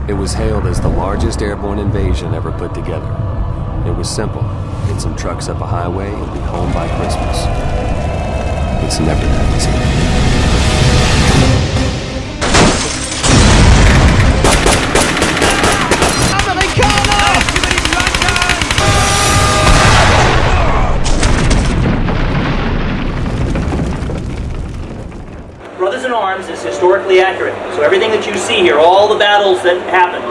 It was hailed as the largest airborne invasion ever put together. It was simple. Get some trucks up a highway and be home by Christmas. It's never that easy. Brothers in Arms is historically accurate. So everything that you see here, all the battles that happened.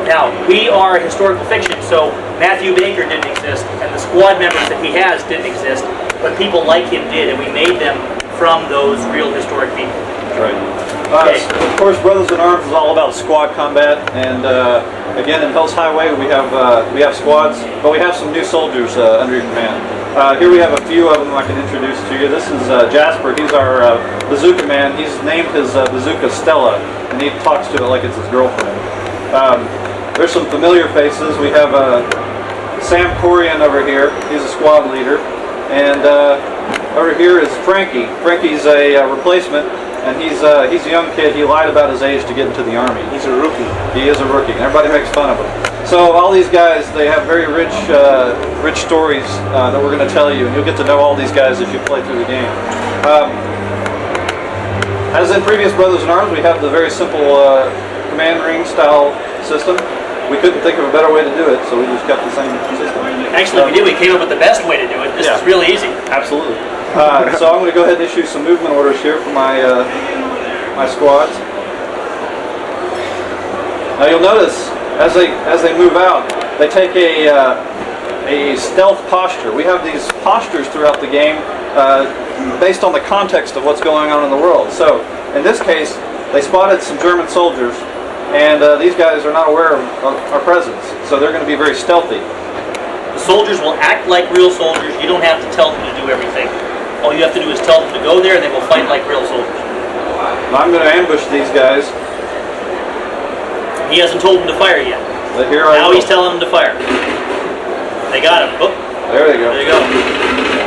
Now, we are historical fiction, so Matthew Baker didn't exist, and the squad members that he has didn't exist, but people like him did, and we made them from those real historic people. Right. Okay. Of course, Brothers in Arms is all about squad combat, and again, in Hell's Highway, we have squads, but we have some new soldiers under your command. Here we have a few of them I can introduce to you. This is Jasper. He's our bazooka man. He's named his bazooka Stella, and he talks to it like it's his girlfriend. There's some familiar faces. We have Sam Corian over here. He's a squad leader. And over here is Frankie. Frankie's a replacement, and he's a young kid. He lied about his age to get into the Army. He's a rookie. He is a rookie. Everybody makes fun of him. So all these guys, they have very rich stories that we're going to tell you, and you'll get to know all these guys as you play through the game. As in previous Brothers in Arms, we have the very simple command ring style system. We couldn't think of a better way to do it, so we just kept the same system. Actually, we did. We came up with the best way to do it. This is really easy. Absolutely. So I'm going to go ahead and issue some movement orders here for my my squads. Now you'll notice as they move out, they take a stealth posture. We have these postures throughout the game based on the context of what's going on in the world. So in this case, they spotted some German soldiers, and these guys are not aware of our presence, so they're going to be very stealthy. The soldiers will act like real soldiers. You don't have to tell them to do everything. All you have to do is tell them to go there, and they will fight like real soldiers. Now I'm going to ambush these guys. He hasn't told them to fire yet. But here now he's telling them to fire. They got him. Oh. There they go. There you go.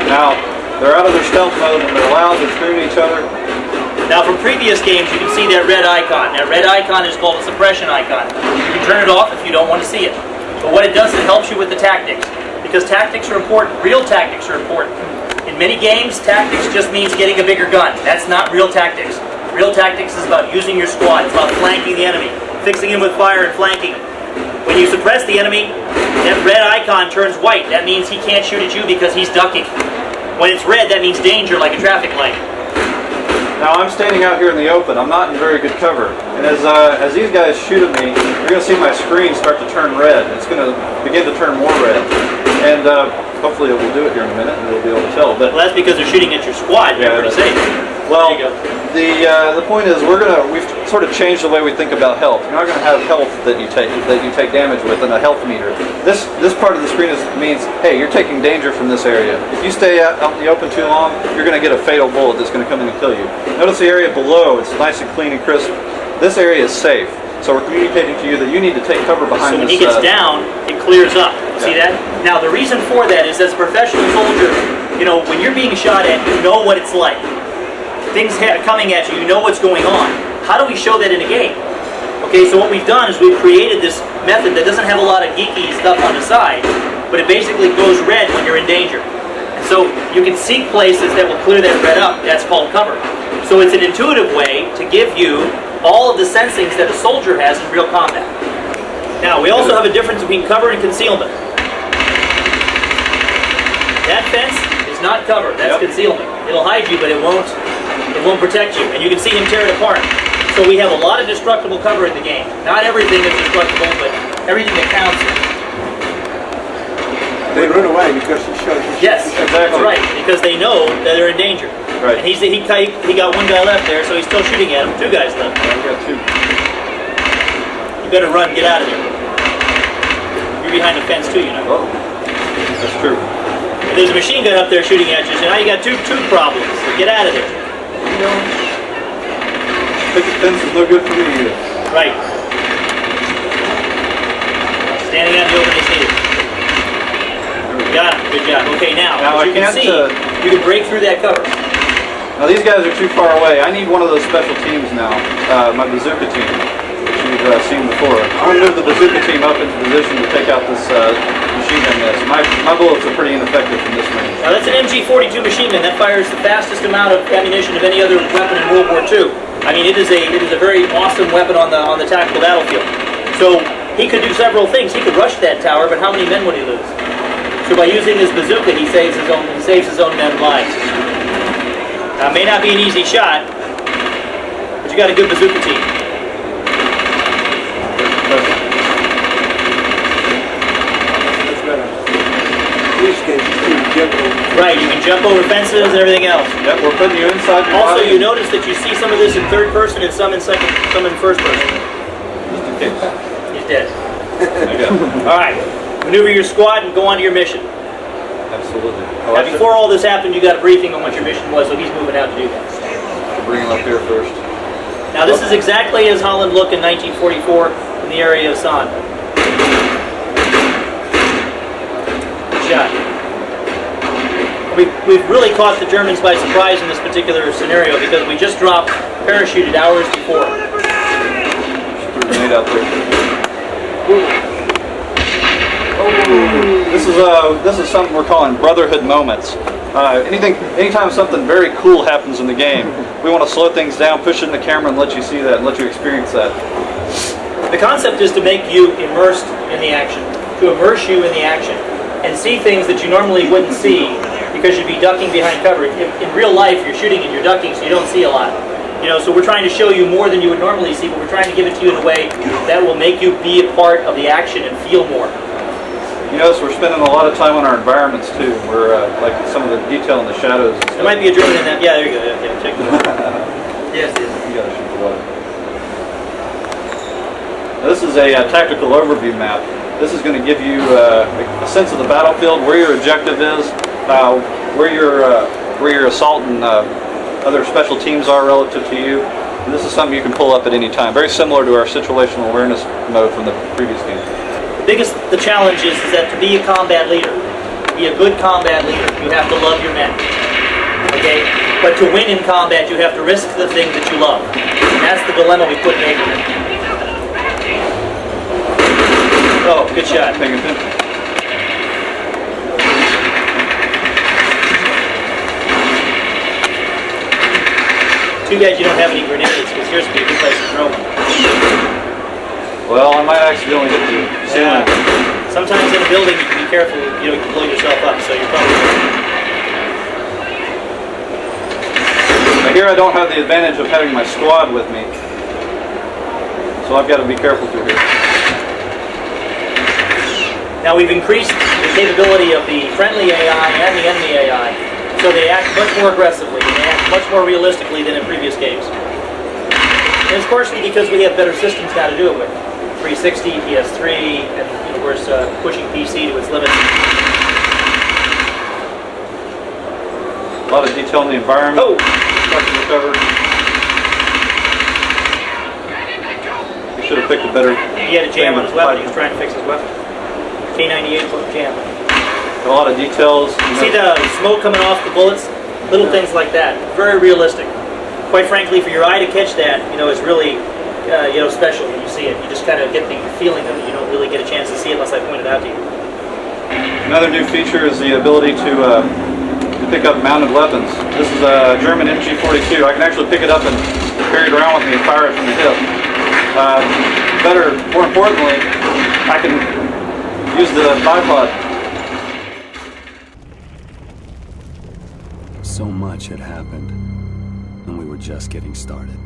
Now, they're out of their stealth mode, and they're loud, they're screaming at each other. Now from previous games, you can see that red icon. That red icon is called a suppression icon. You can turn it off if you don't want to see it. But what it does, it helps you with the tactics. Because tactics are important. Real tactics are important. In many games, tactics just means getting a bigger gun. That's not real tactics. Real tactics is about using your squad. It's about flanking the enemy, fixing him with fire and flanking him. When you suppress the enemy, that red icon turns white. That means he can't shoot at you because he's ducking. When it's red, that means danger, like a traffic light. Now I'm standing out here in the open. I'm not in very good cover. And as these guys shoot at me, you're going to see my screen start to turn red. It's going to begin to turn more red. And hopefully it will do it here in a minute, and we'll be able to tell. But well, that's because they're shooting at your squad. You're pretty safe. Well, the point is we've sort of changed the way we think about health. You're not going to have health that you take damage with in a health meter. This part of the screen means, hey, you're taking danger from this area. If you stay out in the open too long, you're going to get a fatal bullet that's going to come in and kill you. Notice the area below; it's nice and clean and crisp. This area is safe, so we're communicating to you that you need to take cover behind this. So when he gets down, it clears up. See that? Now the reason for that is, as a professional soldier, you know, when you're being shot at, you know what it's like. Things coming at you, you know what's going on. How do we show that in a game? Okay, so what we've done is we've created this method that doesn't have a lot of geeky stuff on the side, but it basically goes red when you're in danger. And so you can seek places that will clear that red up. That's called cover. So it's an intuitive way to give you all of the sensings that a soldier has in real combat. Now, we also have a difference between cover and concealment. That fence is not cover. That's concealment. It'll hide you, but it won't protect you, and you can see him tear it apart. So we have a lot of destructible cover in the game. Not everything is destructible, but everything that counts. They run away because he shows you. Yes, exactly. That's right, because they know that they're in danger. Right. And he got one guy left there, so he's still shooting at him. Two guys left. Yeah, we got two. You better run, get out of there. You're behind the fence too, you know. Oh, that's true. There's a machine gun up there shooting at you, so now you got two problems. So get out of there. Picket fence is no good for me either. Right. Standing out in the open is needed. Got it. Good job. Okay, now as you can see, you can break through that cover. Now these guys are too far away. I need one of those special teams now, my bazooka team, which you we've seen before. I'm going to move the bazooka team up into position to take out this machine gun nest. My bullets are pretty ineffective from this range. Now that's an MG-42 machine gun. That fires the fastest amount of ammunition of any other weapon in World War II. I mean, it is a very awesome weapon on the tactical battlefield. So he could do several things. He could rush that tower, but how many men would he lose? So by using his bazooka, he saves his own men's lives. Now, it may not be an easy shot, but you got a good bazooka team. Right, you can jump over fences and everything else. Yep, we're putting you inside your Also, body. you notice that you see some of this in third person and some in first person. Just in case. He's dead. Okay. All right, maneuver your squad and go on to your mission. Absolutely. Oh, Now, before all this happened, you got a briefing on what your mission was, so he's moving out to do that. I'll bring him up here first. Now, this is exactly as Holland looked in 1944 in the area of Sand. Good shot. We've really caught the Germans by surprise in this particular scenario because we just dropped parachuted hours before. Just threw a grenade out there. This is something we're calling brotherhood moments. Anytime something very cool happens in the game, we want to slow things down, push it in the camera, and let you see that, and let you experience that. The concept is to make you immersed in the action, to immerse you in the action, and see things that you normally wouldn't see because you'd be ducking behind cover. In real life, you're shooting and you're ducking, so you don't see a lot. So we're trying to show you more than you would normally see, but we're trying to give it to you in a way that will make you be a part of the action and feel more. You notice we're spending a lot of time on our environments too. We're like some of the detail in the shadows. There might be a German in that. Yeah, there you go. Yeah, check the water. Yes, yes. You gotta shoot the water. Now, this is a tactical overview map. This is going to give you a sense of the battlefield, where your objective is, where your assault and other special teams are relative to you. And this is something you can pull up at any time. Very similar to our situational awareness mode from the previous game. The challenge is that to be a combat leader, be a good combat leader, you have to love your men. Okay? But to win in combat, you have to risk the things that you love. And that's the dilemma we put Nagel in. Oh, good shot. Paying attention. Too bad you don't have any grenades, because here's a good place to throw them. Well, I might accidentally hit the ceiling. Yeah. Sometimes in a building you can be careful, you can blow yourself up, so you're probably Now here I don't have the advantage of having my squad with me, so I've got to be careful through here. Now we've increased the capability of the friendly AI and the enemy AI, so they act much more aggressively, and they act much more realistically than in previous games. And it's partially because we have better systems now to do it with. 360, PS3, and of course pushing PC to its limits. A lot of detail in the environment. Oh! Fucking recovered. He should have picked a better... He had a jam on his weapon. He was trying to fix his weapon. K98 jam. A lot of details. See the smoke coming off the bullets? Little things like that. Very realistic. Quite frankly, for your eye to catch that, is really, special when you see it. You just kind of get the feeling of it. You don't really get a chance to see it unless I point it out to you. Another new feature is the ability to pick up mounted weapons. This is a German MG-42. I can actually pick it up and carry it around with me and fire it from the hip. More importantly, I can use the bipod. So much had happened, and we were just getting started.